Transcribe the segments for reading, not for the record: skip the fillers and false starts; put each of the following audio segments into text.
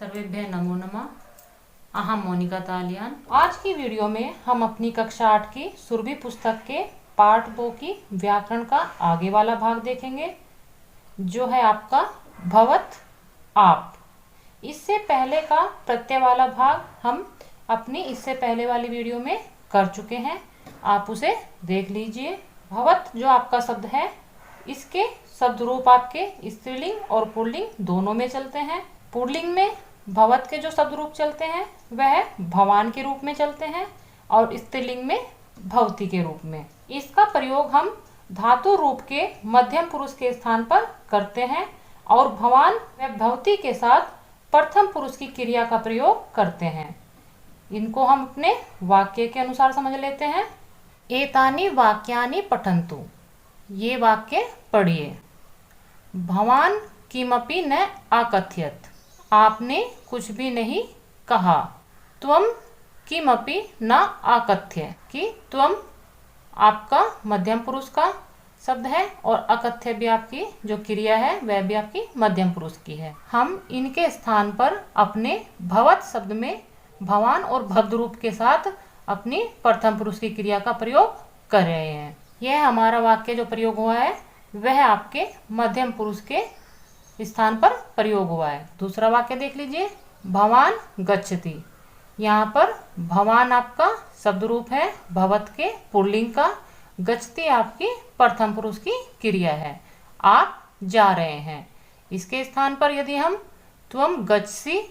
सर्वेभ्यः नमो नमः। अहम मोनिका तालियान। आज की वीडियो में हम अपनी कक्षा 8 की सुरभि पुस्तक के पार्ट 2 की व्याकरण का आगे वाला भाग देखेंगे, जो है आपका भवत आप। इससे पहले का प्रत्यय वाला भाग हम अपनी इससे पहले वाली वीडियो में कर चुके हैं, आप उसे देख लीजिए। भवत जो आपका शब्द है, इसके शब्द रूप आपके स्त्रीलिंग और पुल्लिंग दोनों में चलते हैं। पुल्लिंग में भवत के जो शब्द रूप चलते हैं वह भवान के रूप में चलते हैं और स्त्रीलिंग में भवती के रूप में। इसका प्रयोग हम धातु रूप के मध्यम पुरुष के स्थान पर करते हैं और भवान व भवती के साथ प्रथम पुरुष की क्रिया का प्रयोग करते हैं। इनको हम अपने वाक्य के अनुसार समझ लेते हैं। एतानि वाक्यानि पठन्तु, ये वाक्य पढ़िए। भवान किमपि न अकथयत्, आपने कुछ भी नहीं कहा। त्वं किमपि न अकथ्य, कि त्वं आपका मध्यम पुरुष का शब्द है और अकथ्य भी आपकी जो क्रिया है वह भी आपकी मध्यम पुरुष की है। हम इनके स्थान पर अपने भवत शब्द में भवान और भव्य रूप के साथ अपनी प्रथम पुरुष की क्रिया का प्रयोग कर रहे हैं। यह हमारा वाक्य जो प्रयोग हुआ है वह आपके मध्यम पुरुष के स्थान पर प्रयोग हुआ है। दूसरा वाक्य देख लीजिए। भवान गच्छति, यहाँ पर भवान आपका शब्द रूप है भवत के पुल्लिंग का, गच्छति आपकी प्रथम पुरुष की क्रिया है, आप जा रहे हैं। इसके स्थान पर यदि हम त्वं गच्छसि,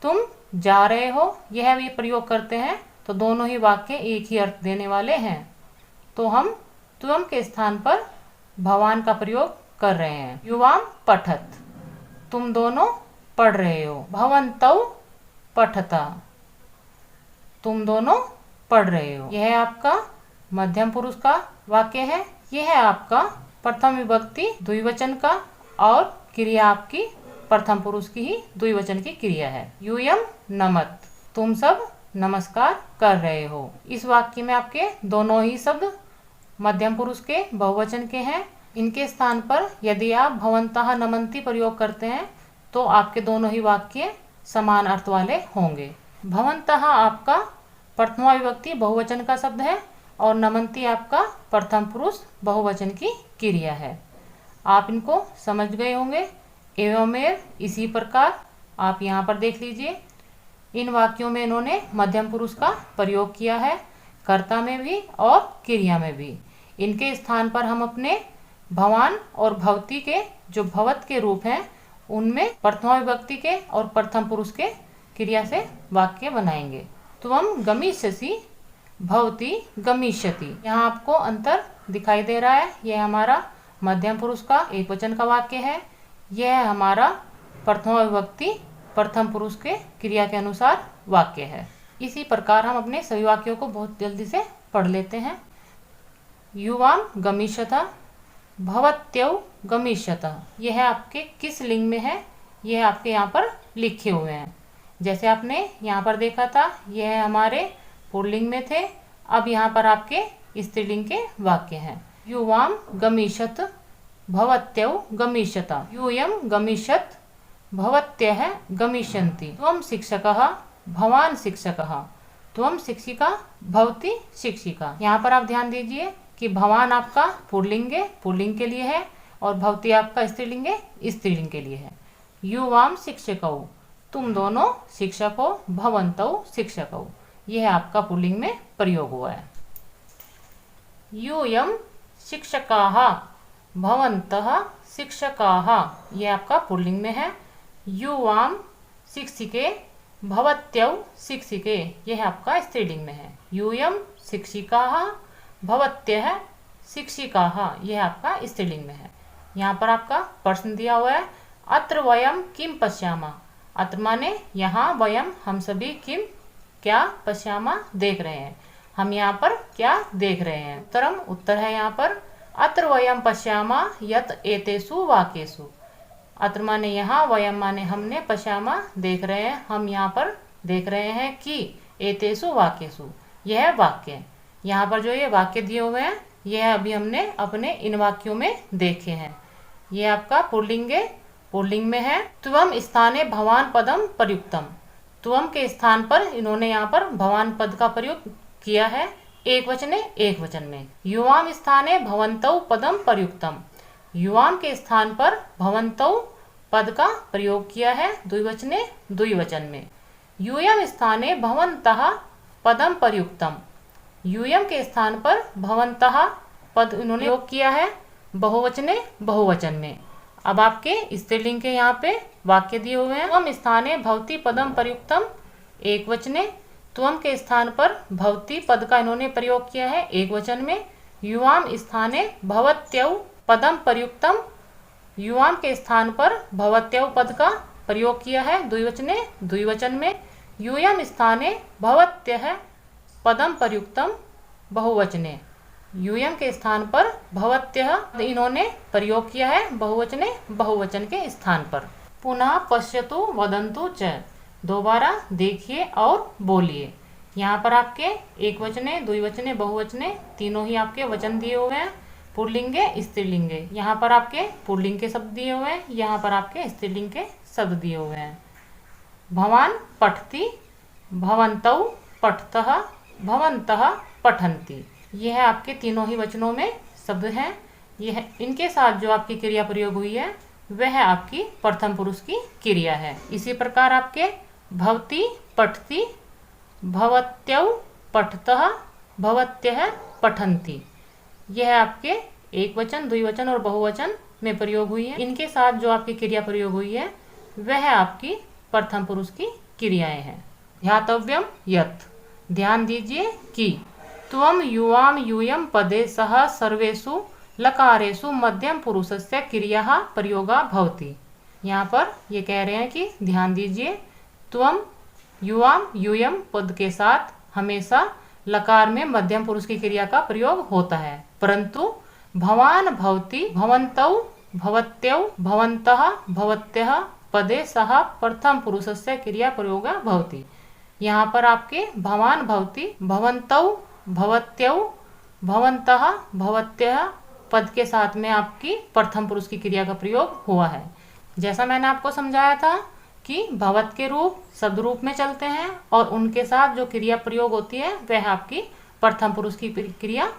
तुम जा रहे हो, यह भी प्रयोग करते हैं तो दोनों ही वाक्य एक ही अर्थ देने वाले हैं। तो हम त्वं के स्थान पर भवान का प्रयोग कर रहे हैं। युवाम पठत, तुम दोनों पढ़ रहे हो। भवन्तौ पठता, तुम दोनों पढ़ रहे हो। यह आपका मध्यम पुरुष का वाक्य है। यह आपका प्रथम विभक्ति द्विवचन का और क्रिया आपकी प्रथम पुरुष की ही द्विवचन की क्रिया है। यूयम नमत, तुम सब नमस्कार कर रहे हो। इस वाक्य में आपके दोनों ही शब्द मध्यम पुरुष के बहुवचन के हैं। इनके स्थान पर यदि आप भवन्तः नमन्ति प्रयोग करते हैं तो आपके दोनों ही वाक्य समान अर्थ वाले होंगे। भवन्तः आपका प्रथमा विभक्ति बहुवचन का शब्द है और नमन्ति आपका प्रथम पुरुष बहुवचन की क्रिया है। आप इनको समझ गए होंगे। एवमेव, इसी प्रकार आप यहाँ पर देख लीजिए। इन वाक्यों में इन्होंने मध्यम पुरुष का प्रयोग किया है, कर्ता में भी और क्रिया में भी। इनके स्थान पर हम अपने भवान और भवती के जो भवत के रूप हैं उनमें प्रथमा विभक्ति के और प्रथम पुरुष के क्रिया से वाक्य बनाएंगे। त्वं गमिष्यसि, भवती गमिष्यति। यहाँ आपको अंतर दिखाई दे रहा है। यह हमारा मध्यम पुरुष का एक वचन का वाक्य है, यह हमारा प्रथमा विभक्ति प्रथम पुरुष के क्रिया के अनुसार वाक्य है। इसी प्रकार हम अपने सभी वाक्यों को बहुत जल्दी से पढ़ लेते हैं। युवाम गमिष्यता, भवत्यौ गमिष्यतः, यह आपके किस लिंग में है यह आपके यहाँ पर लिखे हुए हैं। जैसे आपने यहाँ पर देखा था यह हमारे पुल्लिंग में थे, अब यहाँ पर आपके स्त्रीलिंग के वाक्य हैं। युवाम गमिष्यत, भवत्यौ गमिष्यतः, यूयं गमिष्यत, भवत्यः गमिष्यन्ति। त्वं शिक्षकः, भवान शिक्षकः, त्वं शिक्षिका, भवती शिक्षिका। यहाँ पर आप ध्यान दीजिए कि भवान आपका पुल्लिंग के लिए है और भवती आपका स्त्रीलिंग के लिए है। युवाम शिक्षकौ, तुम दोनों शिक्षक हो। भवन्तौ शिक्षकौ, यह आपका पुल्लिंग में प्रयोग हुआ है। यूयं शिक्षकाः, भवन्तः शिक्षकाः, यह आपका पुल्लिंग में है। युवाम शिक्षिके, भवत्यौ शिक्षिके, यह आपका स्त्रीलिंग में है। यूयं शिक्षिकाः, भवत्यः शिक्षिकाः, यह आपका स्त्रीलिंग में है। यहाँ पर आपका प्रश्न दिया हुआ है। अत्र वयम किम पश्यामः, अत्र माने यहाँ, वयम हम सभी, किम क्या, पश्यामः देख रहे हैं, हम यहाँ पर क्या देख रहे हैं। उत्तरम, उत्तर है यहाँ पर। अत्र वयम पश्यामः यत् एतेषु वाक्येषु, अत्र माने यहाँ, वयम माने हमने, पश्यामः देख रहे हैं, हम यहाँ पर देख रहे हैं कि एतेषु वाक्येषु, यह वाक्य। यहाँ पर जो ये वाक्य दिए हुए हैं यह अभी हमने अपने इन वाक्यों में देखे हैं। ये आपका पुल्लिंग पुल्लिंग में है। त्वम स्थाने भवान पदम प्रयुक्तम, त्वम के स्थान पर इन्होंने यहाँ पर भवान पद का प्रयोग किया है एक वचन में। युवाम स्थाने भवन्तौ पदम प्रयुक्तम, युवाम के स्थान पर भवन्तौ पद का प्रयोग किया है द्विवचन में। यूयम स्थाने भवन्तः पदम प्रयुक्तम, यूयम के स्थान पर भवन्तः पद इन्होंने प्रयोग किया है बहुवचन में। अब आपके स्त्रीलिंग के यहाँ पे वाक्य दिए हुए हैं। त्वम स्थाने भवती पदम प्रयुक्तम एक वचने, त्वम के स्थान पर भवती पद का इन्होंने प्रयोग किया है एक वचन में। युवाम स्थाने भवत्यौ पदम प्रयुक्तम, युवाम के स्थान पर भवत्यौ पद का प्रयोग किया है द्विवचन में। यूयम स्थाने भवत्यः पदम प्रयुक्तम बहुवचने, यूयम के स्थान पर भवत्यः इन्होंने प्रयोग किया है बहुवचन के स्थान पर। पुनः पश्यतु वदन्तु च, दोबारा देखिए और बोलिए। यहाँ पर आपके एक वचने, द्विवचने, बहुवचने तीनों ही आपके वचन दिए हुए हैं, पुल्लिंगे स्त्रीलिंगे। यहाँ पर आपके पुल्लिंग के शब्द दिए हुए हैं, यहाँ पर आपके स्त्रीलिंग के शब्द दिए हुए हैं। भवान पठति, भवन्तौ पठतः, भवन्तः पठन्ति, यह आपके तीनों ही वचनों में शब्द हैं। यह इनके साथ जो आपकी क्रिया प्रयोग हुई है वह आपकी प्रथम पुरुष की क्रिया है। इसी प्रकार आपके भवती पठति, भवत्यौ पठतः, भवत्यः पठन्ति, यह आपके एक वचन, द्विवचन और बहुवचन में प्रयोग हुई है। इनके साथ जो आपकी क्रिया प्रयोग हुई है वह आपकी प्रथम पुरुष की क्रियाएं हैं। ध्यातव्यम यत्, ध्यान दीजिए कि त्वम युवाम यूयम पदे सह सर्वेषु लकारेषु मध्यम पुरुषस्य क्रिया प्रयोगा भवति। यहाँ पर ये कह रहे हैं कि ध्यान दीजिए, त्वम युवाम यूयम पद के साथ हमेशा लकार में मध्यम पुरुष की क्रिया का प्रयोग होता है, परंतु भवान भवती भवन्तौ भवत्यौ भवन्तः भवत्यः पदे सह प्रथम पुरुषस्य क्रिया प्रयोगा भवति। यहाँ पर आपके भवान भवती भवन्तौ भवत्यौ भवन्तः भवत्यः पद के साथ में आपकी प्रथम पुरुष की क्रिया का प्रयोग हुआ है। जैसा मैंने आपको समझाया था कि भवत के रूप शब्द रूप में चलते हैं और उनके साथ जो क्रिया प्रयोग होती है वह आपकी प्रथम पुरुष की क्रिया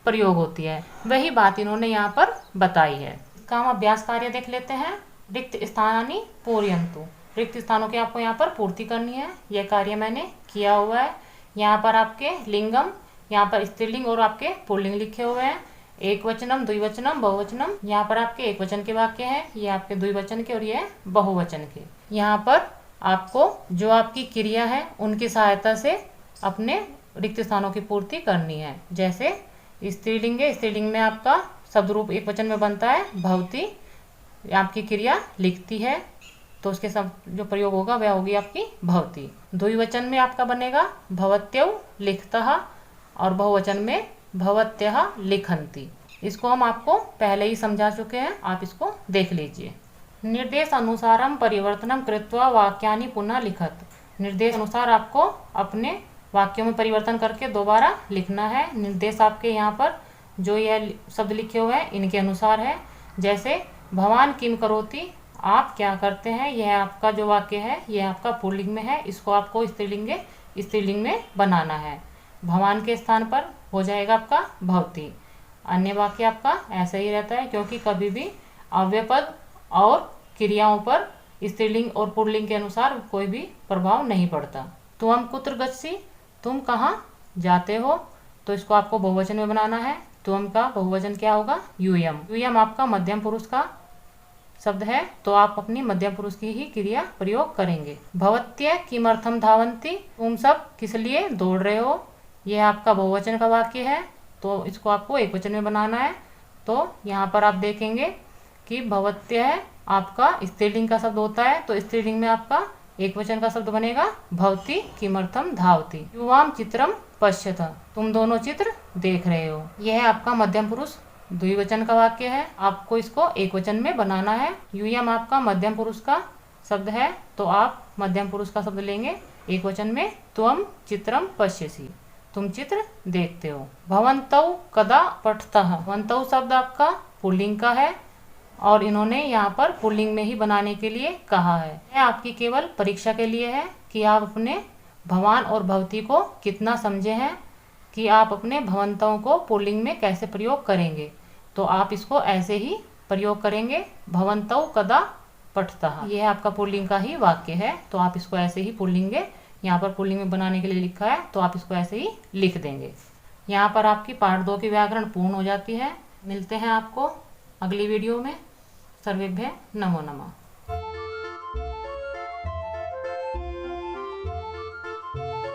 प्रयोग होती है। वही बात इन्होंने यहाँ पर बताई है। इसका हम अभ्यास कार्य देख लेते हैं। रिक्त स्थानानि पूरयन्तु, रिक्त स्थानों की आपको यहाँ पर पूर्ति करनी है। यह कार्य मैंने किया हुआ है। यहाँ पर आपके लिंगम, यहाँ पर स्त्रीलिंग और आपके पुल्लिंग लिखे हुए हैं। एक वचनम, द्विवचनम, बहुवचनम। यहाँ पर आपके एक वचन के वाक्य हैं, ये आपके द्विवचन के और ये बहुवचन के। यहाँ पर आपको जो आपकी क्रिया है उनकी सहायता से अपने रिक्त स्थानों की पूर्ति करनी है। जैसे स्त्रीलिंग है, स्त्रीलिंग में आपका शब्द रूप एक वचन में बनता है भवती, आपकी क्रिया लिखती है तो उसके शब्द जो प्रयोग होगा वह होगी आपकी भवती। द्विवचन में आपका बनेगा भवत्यौ लिखतः और बहुवचन में भवत्यः लिखन्ति। इसको हम आपको पहले ही समझा चुके हैं, आप इसको देख लीजिए। निर्देश अनुसारम परिवर्तनम कृत्वा वाक्यानि पुनः लिखत, निर्देश अनुसार आपको अपने वाक्यों में परिवर्तन करके दोबारा लिखना है। निर्देश आपके यहाँ पर जो यह शब्द लिखे हुए हैं इनके अनुसार है। जैसे भवान किम करोति, आप क्या करते हैं, यह आपका जो वाक्य है यह आपका पुल्लिंग में है, इसको आपको स्त्रीलिंग में बनाना है। भवान के स्थान पर हो जाएगा आपका भवती। अन्य वाक्य आपका ऐसा ही रहता है क्योंकि कभी भी अव्ययपद और क्रियाओं पर स्त्रीलिंग और पुल्लिंग के अनुसार कोई भी प्रभाव नहीं पड़ता। त्वम कुत्र गच्छसि, तुम कहाँ जाते हो, तो इसको आपको बहुवचन में बनाना है। त्वम का बहुवचन क्या होगा, यूयम। यूयम आपका मध्यम पुरुष का शब्द है तो आप अपनी मध्यम पुरुष की ही क्रिया प्रयोग करेंगे। भवत्य किमर्थम धावन्ति, तुम सब किस लिए दौड़ रहे हो, यह आपका बहुवचन का वाक्य है तो इसको आपको एक वचन में बनाना है। तो यहाँ पर आप देखेंगे कि भवत्य है आपका स्त्रीलिंग का शब्द होता है तो स्त्रीलिंग में आपका एक वचन का शब्द बनेगा भवती किमर्थम धावती। युवाम चित्रम पश्यत, तुम दोनों चित्र देख रहे हो, यह आपका मध्यम पुरुष द्विवचन का वाक्य है, आपको इसको एक वचन में बनाना है। यूयम आपका मध्यम पुरुष का शब्द है तो आप मध्यम पुरुष का शब्द लेंगे एक वचन में। त्वम चित्रम पश्यसि, तुम चित्र देखते हो। भवन्तौ कदा पठतः, भवन्तौ शब्द आपका पुल्लिंग का है और इन्होंने यहाँ पर पुल्लिंग में ही बनाने के लिए कहा है। यह आपकी केवल परीक्षा के लिए है कि आप अपने भवान और भवती को कितना समझे हैं, कि आप अपने भवंतों को पुल्लिंग में कैसे प्रयोग करेंगे। तो आप इसको ऐसे ही प्रयोग करेंगे, भवंतौ कदा पठतः। यह आपका पुल्लिंग का ही वाक्य है, तो आप इसको ऐसे ही पुल्लिंग, यहाँ पर पुल्लिंग में बनाने के लिए लिखा है तो आप इसको ऐसे ही लिख देंगे। यहाँ पर आपकी पाठ 2 की व्याकरण पूर्ण हो जाती है। मिलते हैं आपको अगली वीडियो में। सर्वेभ्यः नमो नमः।